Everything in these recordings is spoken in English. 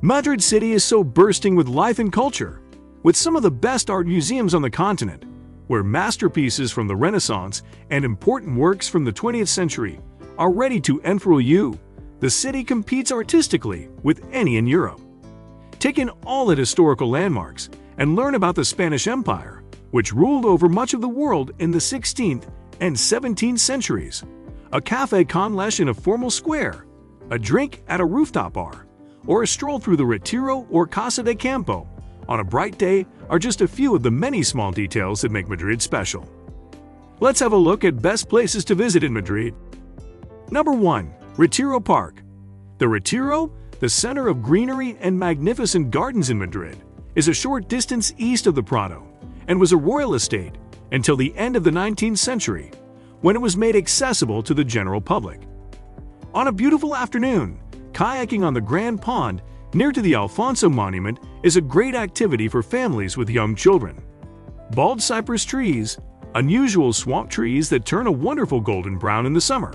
Madrid City is so bursting with life and culture, with some of the best art museums on the continent, where masterpieces from the Renaissance and important works from the 20th century are ready to enthrall you. The city competes artistically with any in Europe. Take in all its historical landmarks and learn about the Spanish Empire, which ruled over much of the world in the 16th and 17th centuries. A café con leche in a formal square, a drink at a rooftop bar, or a stroll through the Retiro or Casa de Campo on a bright day are just a few of the many small details that make Madrid special. Let's have a look at best places to visit in Madrid. Number 1. Retiro Park. The Retiro, the center of greenery and magnificent gardens in Madrid, is a short distance east of the Prado and was a royal estate until the end of the 19th century, when it was made accessible to the general public. On a beautiful afternoon, kayaking on the Grand Pond near to the Alfonso Monument is a great activity for families with young children. Bald cypress trees, unusual swamp trees that turn a wonderful golden brown in the summer,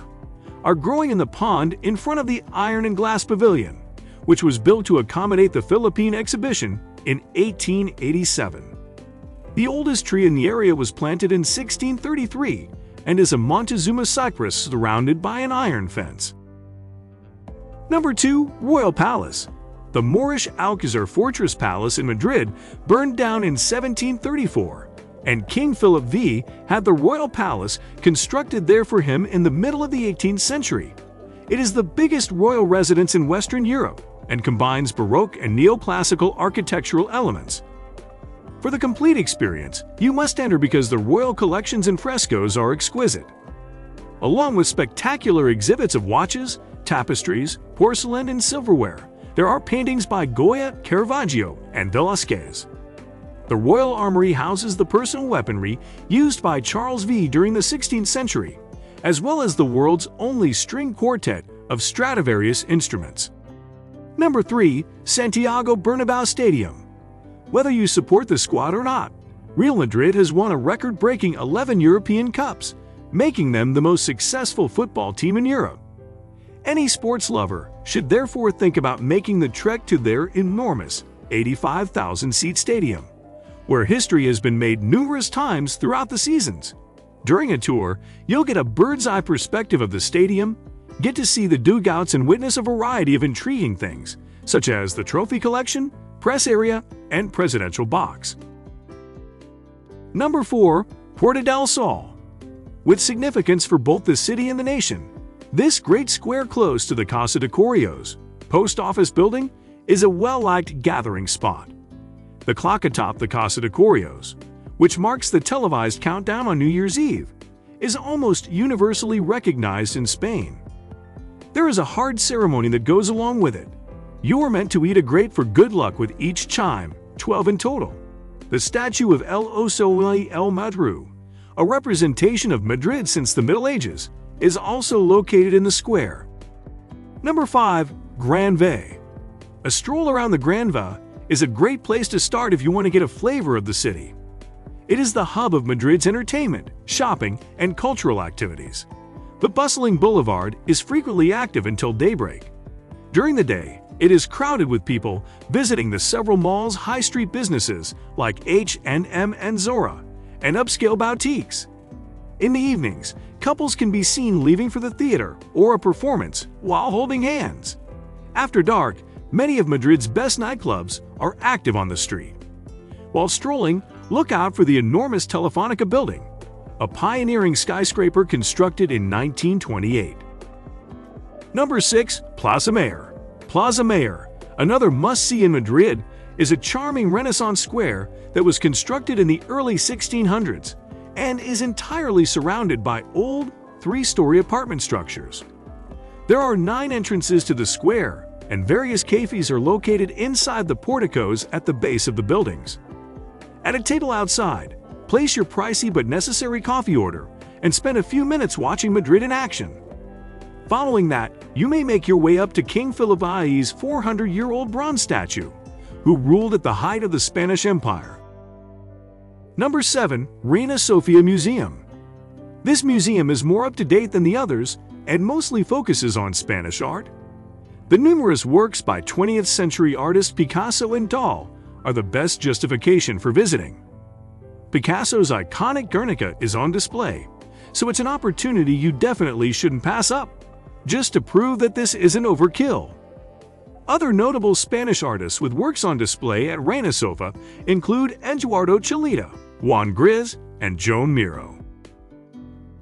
are growing in the pond in front of the Iron and Glass Pavilion, which was built to accommodate the Philippine exhibition in 1887. The oldest tree in the area was planted in 1633 and is a Montezuma cypress surrounded by an iron fence. Number 2. Royal Palace. The Moorish Alcazar Fortress Palace in Madrid burned down in 1734, and King Philip V had the royal palace constructed there for him in the middle of the 18th century. It is the biggest royal residence in Western Europe and combines Baroque and neoclassical architectural elements. For the complete experience, you must enter because the royal collections and frescoes are exquisite. Along with spectacular exhibits of watches, tapestries, porcelain, and silverware, there are paintings by Goya, Caravaggio, and Velázquez. The Royal Armory houses the personal weaponry used by Charles V during the 16th century, as well as the world's only string quartet of Stradivarius instruments. Number 3. Santiago Bernabéu Stadium. Whether you support the squad or not, Real Madrid has won a record-breaking 11 European Cups, making them the most successful football team in Europe. Any sports lover should therefore think about making the trek to their enormous 85,000-seat stadium, where history has been made numerous times throughout the seasons. During a tour, you'll get a bird's-eye perspective of the stadium, get to see the dugouts and witness a variety of intriguing things, such as the trophy collection, press area, and presidential box. Number 4. Puerta del Sol. With significance for both the city and the nation, this great square close to the Casa de Correos post office building is a well-liked gathering spot. The clock atop the Casa de Correos, which marks the televised countdown on New Year's Eve, is almost universally recognized in Spain. There is a hard ceremony that goes along with it. You are meant to eat a grape for good luck with each chime, 12 in total. The statue of El Oso y el Madru, a representation of Madrid since the Middle Ages, is also located in the square. Number 5. Gran Via. A stroll around the Gran Via is a great place to start if you want to get a flavor of the city. It is the hub of Madrid's entertainment, shopping, and cultural activities. The bustling boulevard is frequently active until daybreak. During the day, it is crowded with people visiting the several malls, high street businesses like H&M and Zara, and upscale boutiques. In the evenings, couples can be seen leaving for the theater or a performance while holding hands. After dark, many of Madrid's best nightclubs are active on the street. While strolling, look out for the enormous Telefonica building, a pioneering skyscraper constructed in 1928. Number 6. Plaza Mayor. Plaza Mayor, another must-see in Madrid, is a charming Renaissance square that was constructed in the early 1600s and is entirely surrounded by old, three-story apartment structures. There are 9 entrances to the square, and various cafes are located inside the porticos at the base of the buildings. At a table outside, place your pricey but necessary coffee order and spend a few minutes watching Madrid in action. Following that, you may make your way up to King Philip V's 400-year-old bronze statue, who ruled at the height of the Spanish Empire. Number 7. Reina Sofia Museum. This museum is more up-to-date than the others and mostly focuses on Spanish art. The numerous works by 20th century artists Picasso and Dahl are the best justification for visiting. Picasso's iconic Guernica is on display, so it's an opportunity you definitely shouldn't pass up, just to prove that this isn't overkill. Other notable Spanish artists with works on display at Reina Sofia include Eduardo Chillida, Juan Gris, and Joan Miro.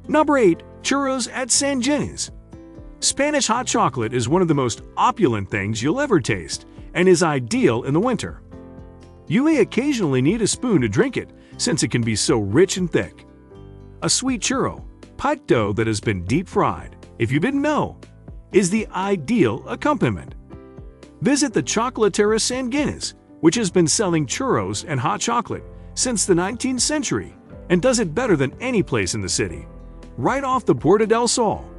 Number 8. Churros at San Ginés. Spanish hot chocolate is one of the most opulent things you'll ever taste and is ideal in the winter. You may occasionally need a spoon to drink it since it can be so rich and thick. A sweet churro, piped dough that has been deep fried, if you didn't know, is the ideal accompaniment. Visit the Chocolateria San Ginés, which has been selling churros and hot chocolate since the 19th century and does it better than any place in the city, right off the Puerta del Sol.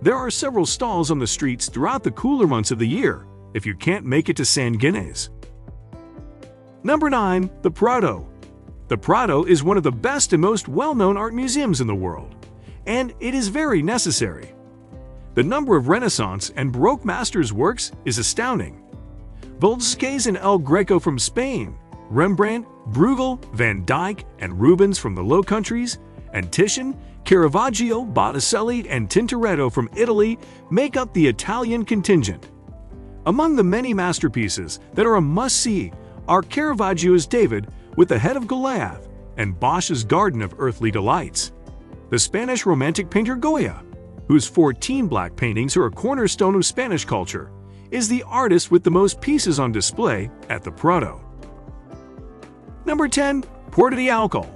There are several stalls on the streets throughout the cooler months of the year if you can't make it to San Ginés. Number 9. The Prado. The Prado is one of the best and most well-known art museums in the world, and it is very necessary. The number of Renaissance and Baroque masters' works is astounding. Velázquez and El Greco from Spain, Rembrandt, Bruegel, Van Dyck, and Rubens from the Low Countries, and Titian, Caravaggio, Botticelli, and Tintoretto from Italy make up the Italian contingent. Among the many masterpieces that are a must-see are Caravaggio's David with the Head of Goliath and Bosch's Garden of Earthly Delights. The Spanish Romantic painter Goya, whose 14 black paintings are a cornerstone of Spanish culture, is the artist with the most pieces on display at the Prado. Number 10. Puerta de Alcalá.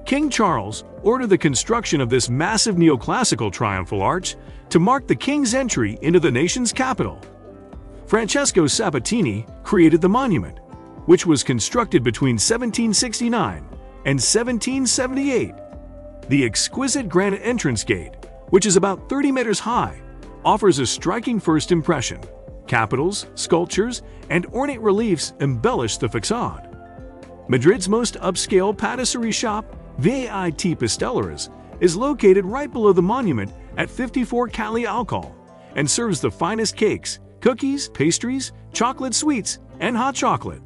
King Charles ordered the construction of this massive neoclassical triumphal arch to mark the king's entry into the nation's capital. Francesco Sabatini created the monument, which was constructed between 1769 and 1778. The exquisite granite entrance gate, which is about 30 meters high, offers a striking first impression. Capitals, sculptures, and ornate reliefs embellish the facade. Madrid's most upscale patisserie shop, VAT Pasteleras, is located right below the monument at 54 Calle Alcalá and serves the finest cakes, cookies, pastries, chocolate sweets, and hot chocolate.